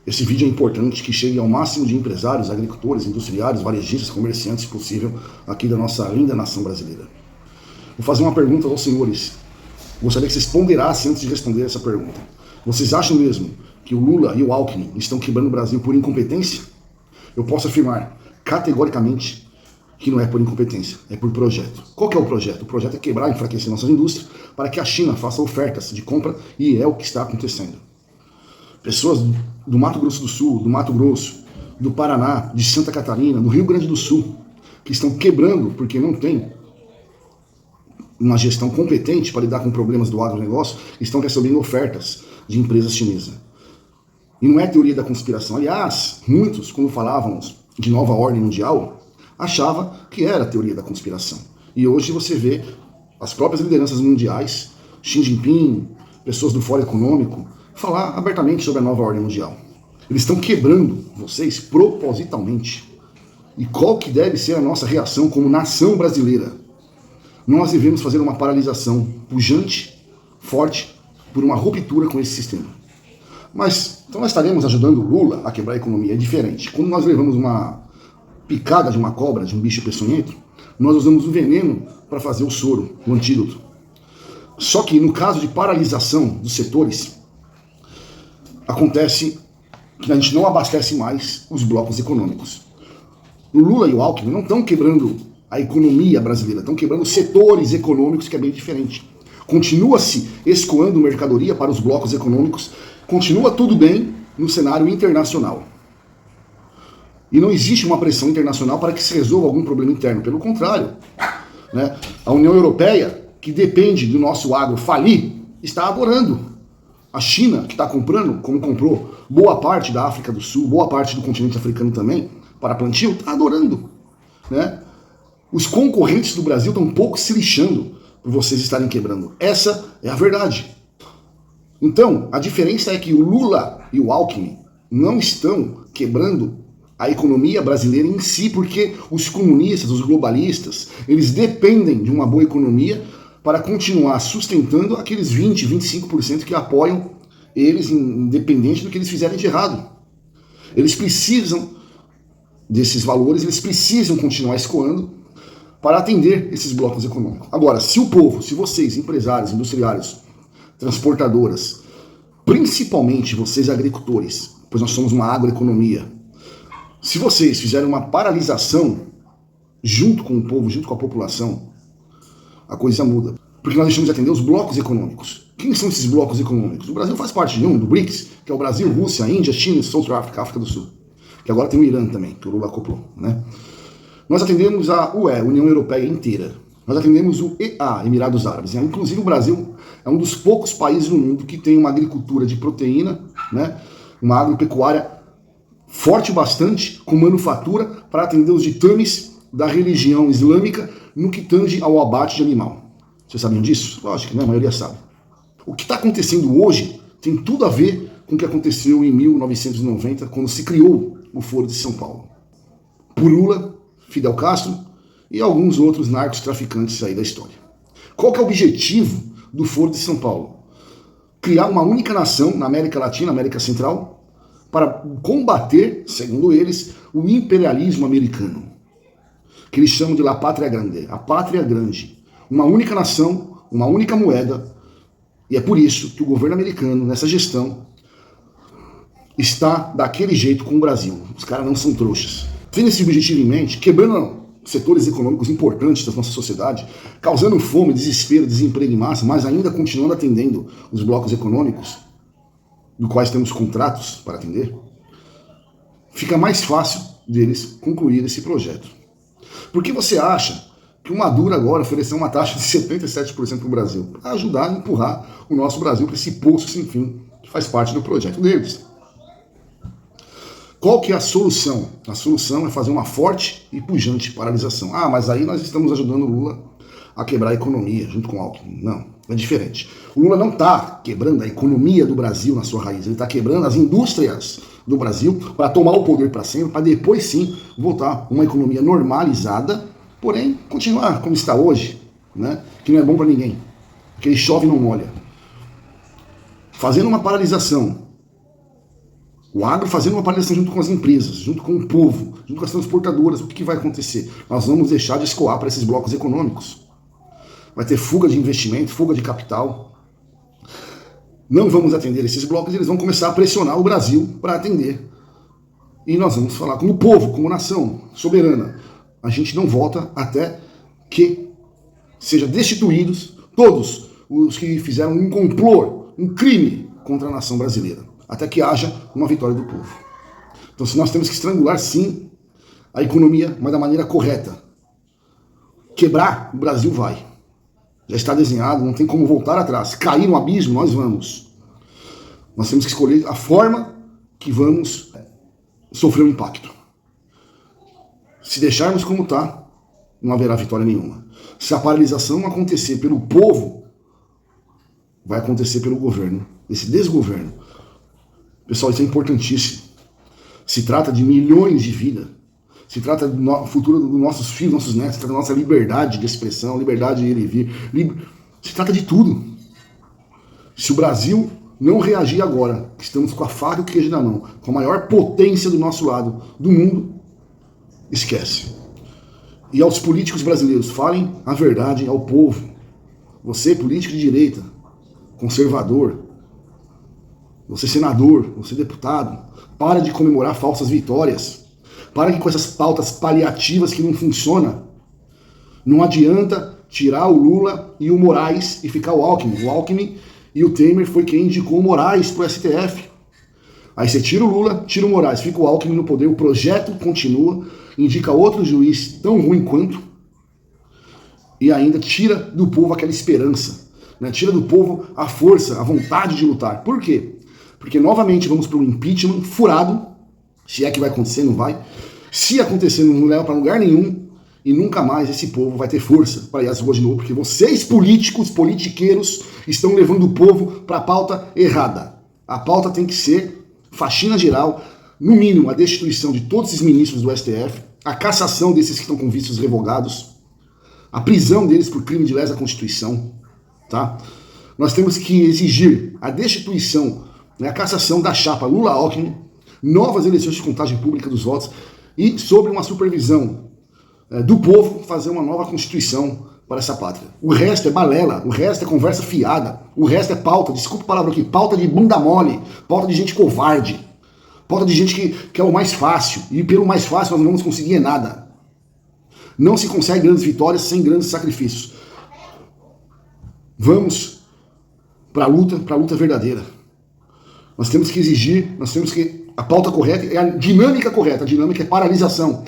Esse vídeo é importante que chegue ao máximo de empresários, agricultores, industriários, varejistas, comerciantes possível aqui da nossa linda nação brasileira. Vou fazer uma pergunta aos senhores. Gostaria que vocês ponderassem antes de responder essa pergunta. Vocês acham mesmo que o Lula e o Alckmin estão quebrando o Brasil por incompetência? Eu posso afirmar categoricamente que não é por incompetência, é por projeto. Qual que é o projeto? O projeto é quebrar e enfraquecer nossas indústrias para que a China faça ofertas de compra, e é o que está acontecendo. Pessoas do Mato Grosso do Sul, do Mato Grosso, do Paraná, de Santa Catarina, do Rio Grande do Sul, que estão quebrando porque não tem uma gestão competente para lidar com problemas do agronegócio, estão recebendo ofertas de empresas chinesas. E não é teoria da conspiração. Aliás, muitos, quando falávamos de nova ordem mundial, achavam que era teoria da conspiração. E hoje você vê as próprias lideranças mundiais, Xi Jinping, pessoas do Fórum Econômico, falar abertamente sobre a nova ordem mundial. Eles estão quebrando vocês propositalmente. E qual que deve ser a nossa reação como nação brasileira? Nós devemos fazer uma paralisação pujante, forte, por uma ruptura com esse sistema. Mas, então nós estaremos ajudando o Lula a quebrar a economia. É diferente. Quando nós levamos uma picada de uma cobra, de um bicho peçonhento, nós usamos o veneno para fazer o soro, o antídoto. Só que no caso de paralisação dos setores, acontece que a gente não abastece mais os blocos econômicos. O Lula e o Alckmin não estão quebrando a economia brasileira, estão quebrando setores econômicos, que é bem diferente. Continua-se escoando mercadoria para os blocos econômicos, continua tudo bem no cenário internacional. E não existe uma pressão internacional para que se resolva algum problema interno. Pelo contrário, né? A União Europeia, que depende do nosso agro falir, está adorando. A China, que está comprando, como comprou boa parte da África do Sul, boa parte do continente africano também, para plantio, está adorando. Né? Os concorrentes do Brasil estão um pouco se lixando por vocês estarem quebrando. Essa é a verdade. Então, a diferença é que o Lula e o Alckmin não estão quebrando a economia brasileira em si, porque os comunistas, os globalistas, eles dependem de uma boa economia para continuar sustentando aqueles 20, 25% que apoiam eles, independente do que eles fizerem de errado. Eles precisam desses valores, eles precisam continuar escoando para atender esses blocos econômicos. Agora, se o povo, se vocês, empresários, industriários, transportadoras, principalmente vocês agricultores, pois nós somos uma agroeconomia, se vocês fizerem uma paralisação junto com o povo, junto com a população, a coisa muda. Porque nós deixamos de atender os blocos econômicos. Quem são esses blocos econômicos? O Brasil faz parte de um, do BRICS, que é o Brasil, Rússia, Índia, China, South África, África do Sul. Que agora tem o Irã também, que o Lula acoplou. Né? Nós atendemos a UE, União Europeia inteira. Nós atendemos o EA, Emirados Árabes. Inclusive o Brasil é um dos poucos países no mundo que tem uma agricultura de proteína, né? Uma agropecuária forte bastante, com manufatura, para atender os ditames da religião islâmica no que tange ao abate de animal. Vocês sabiam disso? Lógico que né? A maioria sabe. O que está acontecendo hoje tem tudo a ver com o que aconteceu em 1990, quando se criou o Foro de São Paulo. Por Lula, Fidel Castro e alguns outros narcotraficantes aí da história. Qual que é o objetivo do Foro de São Paulo? Criar uma única nação na América Latina, América Central, para combater, segundo eles, o imperialismo americano, que eles chamam de La Pátria Grande, a pátria grande. Uma única nação, uma única moeda, e é por isso que o governo americano, nessa gestão, está daquele jeito com o Brasil. Os caras não são trouxas. Tendo esse objetivo em mente, quebrando setores econômicos importantes da nossa sociedade, causando fome, desespero, desemprego em massa, mas ainda continuando atendendo os blocos econômicos, do quais temos contratos para atender, fica mais fácil deles concluir esse projeto. Por que você acha que o Maduro agora ofereceu uma taxa de 77% para o Brasil? Para ajudar a empurrar o nosso Brasil para esse poço sem fim, que faz parte do projeto deles. Qual que é a solução? A solução é fazer uma forte e pujante paralisação. Ah, mas aí nós estamos ajudando o Lula a quebrar a economia, junto com o Alckmin. Não, é diferente. O Lula não está quebrando a economia do Brasil na sua raiz, ele está quebrando as indústrias do Brasil para tomar o poder para sempre, para depois sim voltar uma economia normalizada, porém continuar como está hoje, né? Que não é bom para ninguém, porque chove e não molha. Fazendo uma paralisação O agro fazendo uma paralisação junto com as empresas, junto com o povo, junto com as transportadoras. O que vai acontecer? Nós vamos deixar de escoar para esses blocos econômicos. Vai ter fuga de investimento, fuga de capital. Não vamos atender esses blocos, eles vão começar a pressionar o Brasil para atender. E nós vamos falar como povo, como nação soberana. A gente não volta até que sejam destituídos todos os que fizeram um complô, um crime contra a nação brasileira. Até que haja uma vitória do povo. Então, se nós temos que estrangular, sim, a economia, mas da maneira correta. Quebrar, o Brasil vai. Já está desenhado, não tem como voltar atrás. Cair no abismo, nós vamos. Nós temos que escolher a forma que vamos sofrer o impacto. Se deixarmos como está, não haverá vitória nenhuma. Se a paralisação acontecer pelo povo, vai acontecer pelo governo. Esse desgoverno. Pessoal, isso é importantíssimo. Se trata de milhões de vidas. Se trata do futuro dos nossos filhos, nossos netos. Se trata da nossa liberdade de expressão, liberdade de ir e vir. Se trata de tudo. Se o Brasil não reagir agora, que estamos com a faca e o queijo na mão, com a maior potência do nosso lado, do mundo, esquece. E aos políticos brasileiros, falem a verdade ao povo. Você, político de direita, conservador, você senador, você deputado, para de comemorar falsas vitórias. Para com essas pautas paliativas que não funcionam. Não adianta tirar o Lula e o Moraes e ficar o Alckmin. O Alckmin e o Temer foi quem indicou o Moraes para o STF. Aí você tira o Lula, tira o Moraes, fica o Alckmin no poder, o projeto continua, indica outro juiz tão ruim quanto, e ainda tira do povo aquela esperança, né? Tira do povo a força, a vontade de lutar. Por quê? Porque novamente vamos para um impeachment furado, se é que vai acontecer, não vai. Se acontecer, não leva para lugar nenhum, e nunca mais esse povo vai ter força para ir às ruas de novo, porque vocês políticos, politiqueiros, estão levando o povo para a pauta errada. A pauta tem que ser faxina geral, no mínimo a destituição de todos esses ministros do STF, a cassação desses que estão com vícios revogados, a prisão deles por crime de lesa à Constituição, tá? Nós temos que exigir a destituição, a cassação da chapa Lula-Alckmin, novas eleições de contagem pública dos votos e sobre uma supervisão do povo fazer uma nova Constituição para essa pátria. O resto é balela, o resto é conversa fiada, o resto é pauta, desculpa a palavra aqui, pauta de bunda mole, pauta de gente covarde, pauta de gente que é o mais fácil, e pelo mais fácil nós não vamos conseguir nada. Não se consegue grandes vitórias sem grandes sacrifícios. Vamos para a luta verdadeira. Nós temos que exigir, nós temos que... A pauta correta é a dinâmica correta. A dinâmica é paralisação.